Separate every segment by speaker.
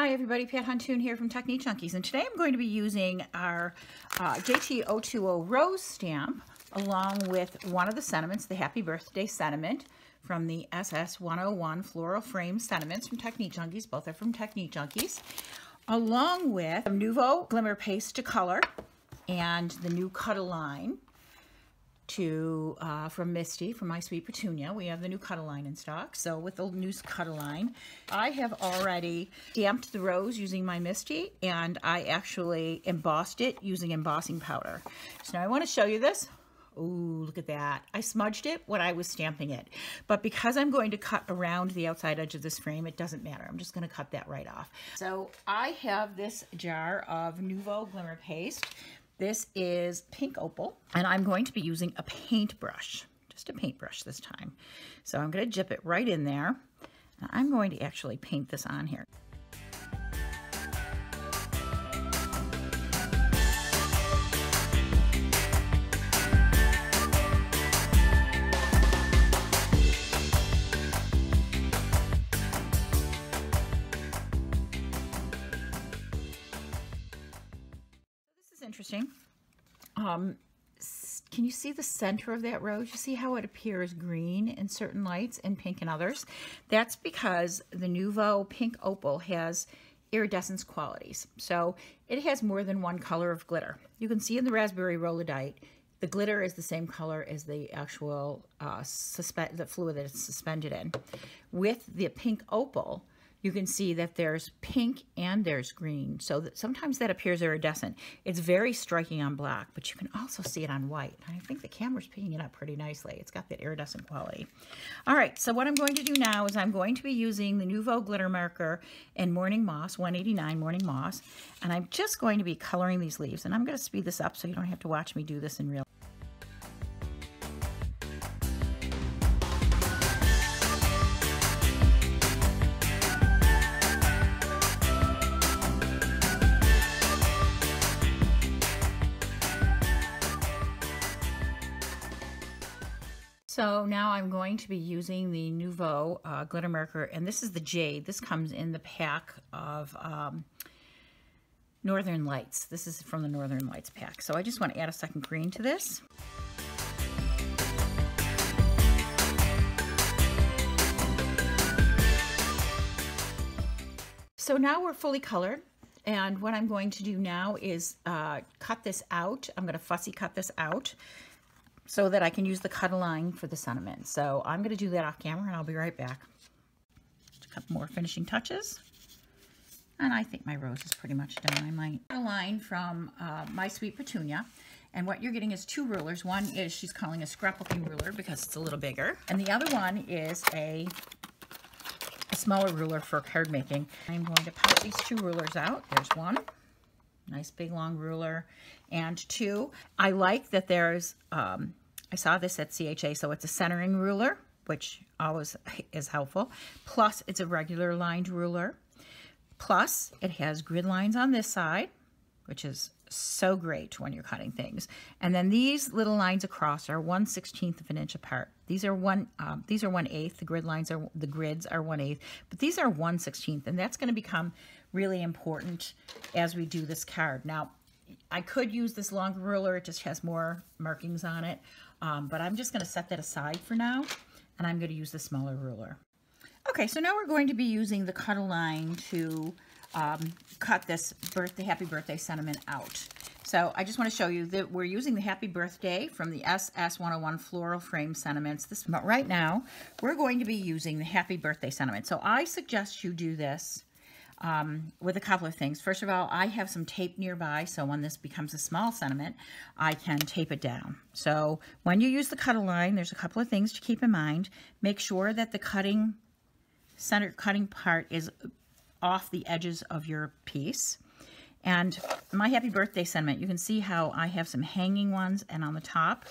Speaker 1: Hi everybody, Pat Huntoon here from Technique Junkies, and today I'm going to be using our JT020 Rose stamp along with one of the sentiments, the Happy Birthday sentiment from the SS101 Floral Frame sentiments from Technique Junkies. Both are from Technique Junkies, along with Nouveau Glimmer Paste to color and the new Cut-A-Line from Misty, from My Sweet Petunia. We have the new Cut-A-Line in stock. So with the new Cut-A-Line, I have already stamped the rose using my Misty, and I actually embossed it using embossing powder. So now I want to show you this. Ooh, look at that. I smudged it when I was stamping it. But because I'm going to cut around the outside edge of this frame, it doesn't matter. I'm just going to cut that right off. So I have this jar of Nouveau Glimmer Paste. This is pink opal, and I'm going to be using a paintbrush, just a paintbrush this time. So I'm going to dip it right in there. Now I'm going to actually paint this on here. Interesting. Can you see the center of that rose? You see how it appears green in certain lights and pink in others? That's because the Nouveau Pink Opal has iridescence qualities. So it has more than one color of glitter. You can see in the Raspberry Rholodite, the glitter is the same color as the actual the fluid that it's suspended in. With the Pink Opal, you can see that there's pink and there's green. So that sometimes that appears iridescent. It's very striking on black, but you can also see it on white. I think the camera's picking it up pretty nicely. It's got that iridescent quality. All right, so what I'm going to do now is I'm going to be using the Nouveau Glitter Marker in Morning Moss, 189 Morning Moss, and I'm just going to be coloring these leaves. And I'm going to speed this up so you don't have to watch me do this in real. So now I'm going to be using the Nouveau Glitter Marker, and this is the Jade. This comes in the pack of Northern Lights. This is from the Northern Lights pack. So I just want to add a second green to this. So now we're fully colored, and what I'm going to do now is cut this out. I'm going to fussy cut this out so that I can use the Cut-A-Line for the sentiment. So I'm going to do that off camera, and I'll be right back. Just a couple more finishing touches. And I think my rose is pretty much done. I might Cut-A-Line from My Sweet Petunia. And what you're getting is two rulers. One is she's calling a scrapbooking ruler because it's a little bigger. And the other one is a smaller ruler for card making. I'm going to pop these two rulers out. There's one. Nice big long ruler. And two, I like that there's, I saw this at CHA, so it's a centering ruler, which always is helpful. Plus, it's a regular lined ruler. Plus, it has grid lines on this side, which is so great when you're cutting things. And then these little lines across are 1/16 of an inch apart. These are 1/8. The grids are 1/8, but these are 1/16, and that's going to become really important as we do this card. Now, I could use this longer ruler. It just has more markings on it, but I'm just going to set that aside for now, and I'm going to use the smaller ruler. Okay, so now we're going to be using the Cut-A-Line to cut this Happy Birthday sentiment out. So I just want to show you that we're using the Happy Birthday from the SS101 Floral Frame sentiments. But right now, we're going to be using the Happy Birthday sentiment. So I suggest you do this with a couple of things. First of all, I have some tape nearby, so when this becomes a small sentiment, I can tape it down. So when you use the Cut-A-Line, there's a couple of things to keep in mind. Make sure that the center cutting part is off the edges of your piece. And my Happy Birthday sentiment, you can see how I have some hanging ones, and on the top,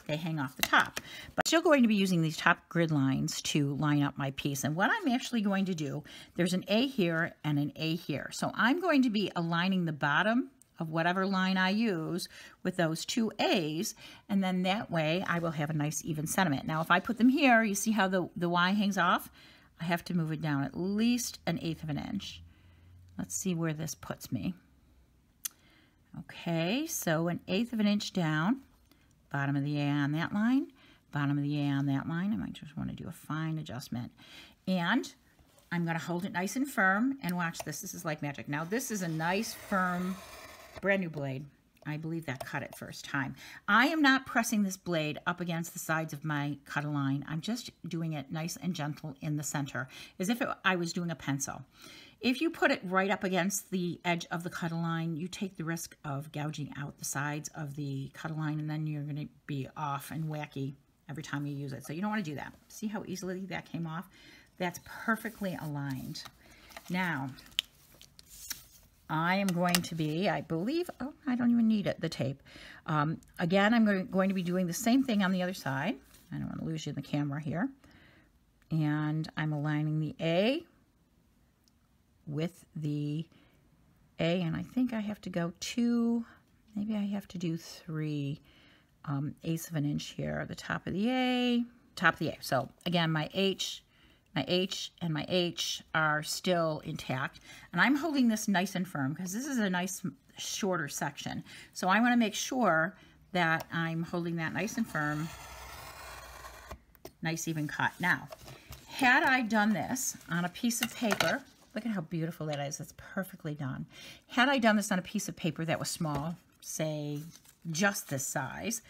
Speaker 1: they hang off the top. But I'm still going to be using these top grid lines to line up my piece. And what I'm actually going to do, there's an A here and an A here. So I'm going to be aligning the bottom of whatever line I use with those two A's, and then that way I will have a nice even sentiment. Now if I put them here, you see how the Y hangs off? I have to move it down at least 1/8 of an inch. Let's see where this puts me. Okay, so 1/8 of an inch down, bottom of the A on that line, bottom of the A on that line. I might just want to do a fine adjustment. And I'm going to hold it nice and firm, and watch this. This is like magic. Now this is a nice firm brand new blade. I believe that cut it first time. I am not pressing this blade up against the sides of my cut line. I'm just doing it nice and gentle in the center, as if I was doing a pencil. If you put it right up against the edge of the cut line, you take the risk of gouging out the sides of the cut line, and then you're going to be off and wacky every time you use it. So you don't want to do that. See how easily that came off? That's perfectly aligned. Now, I am going to be, I believe, oh, I don't even need it, the tape. Again, I'm going to be doing the same thing on the other side. I don't want to lose you in the camera here. And I'm aligning the A with the A, and I think I have to go 2, maybe I have to do 3 eighths of an inch here, the top of the A, top of the A. So again, my H, and my H are still intact, and I'm holding this nice and firm because this is a nice shorter section. So I want to make sure that I'm holding that nice and firm, nice even cut. Now, had I done this on a piece of paper, look at how beautiful that is. That's perfectly done. Had I done this on a piece of paper that was small, say just this size,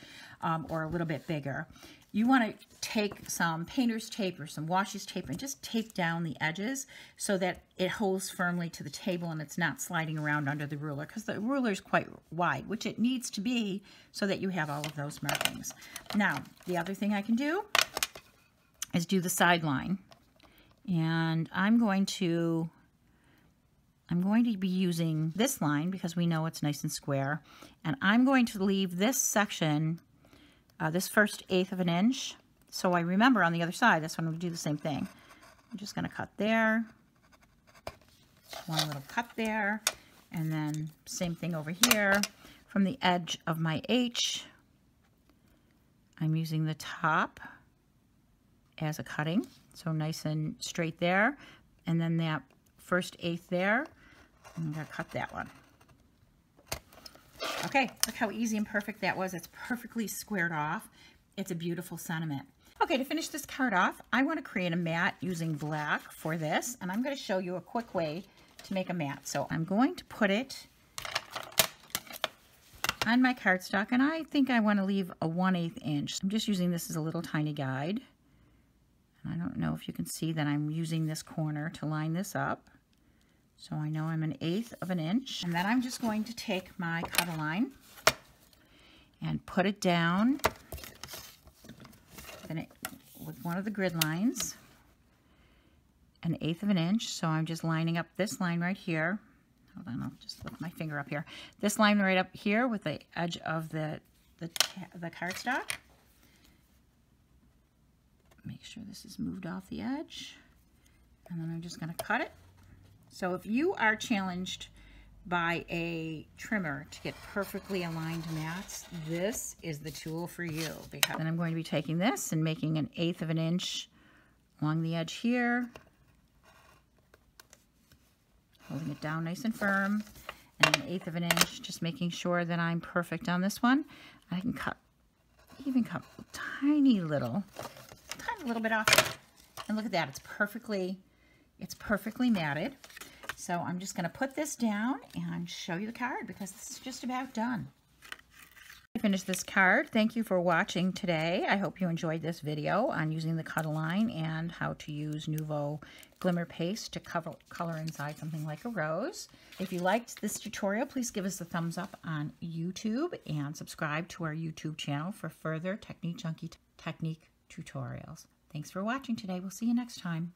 Speaker 1: or a little bit bigger, you want to take some painter's tape or some washi tape and just tape down the edges so that it holds firmly to the table and it's not sliding around under the ruler, because the ruler is quite wide, which it needs to be so that you have all of those markings. Now, the other thing I can do is do the sideline. And I'm going to be using this line because we know it's nice and square. And I'm going to leave this section, this first 1/8 of an inch. So I remember on the other side, that's when we do the same thing. I'm just going to cut there, one little cut there, and then same thing over here. From the edge of my H, I'm using the top as a cutting. So nice and straight there. And then that first 1/8 there, I'm going to cut that one. Okay, look how easy and perfect that was. It's perfectly squared off. It's a beautiful sentiment. Okay, to finish this card off, I want to create a mat using black for this. And I'm going to show you a quick way to make a mat. So I'm going to put it on my cardstock, and I think I want to leave a 1/8 inch. I'm just using this as a little tiny guide. I don't know if you can see that I'm using this corner to line this up. So I know I'm 1/8 of an inch. And then I'm just going to take my cut line and put it down with one of the grid lines, 1/8 of an inch. So I'm just lining up this line right here. Hold on, I'll just lift my finger up here. This line right up here with the edge of the cardstock. Make sure this is moved off the edge, and then I'm just going to cut it. So if you are challenged by a trimmer to get perfectly aligned mats, this is the tool for you. Because then I'm going to be taking this and making 1/8 of an inch along the edge here, holding it down nice and firm, and 1/8 of an inch, just making sure that I'm perfect on this one. I can even cut a tiny little bit off, and look at that, it's perfectly matted. So I'm just going to put this down and show you the card because this is just about done. I finished this card. Thank you for watching today. I hope you enjoyed this video on using the cut-a-line and how to use Nuvo Glimmer paste to color inside something like a rose. If you liked this tutorial, please give us a thumbs up on YouTube and subscribe to our YouTube channel for further Technique Junkie technique tutorials. Thanks for watching today. We'll see you next time.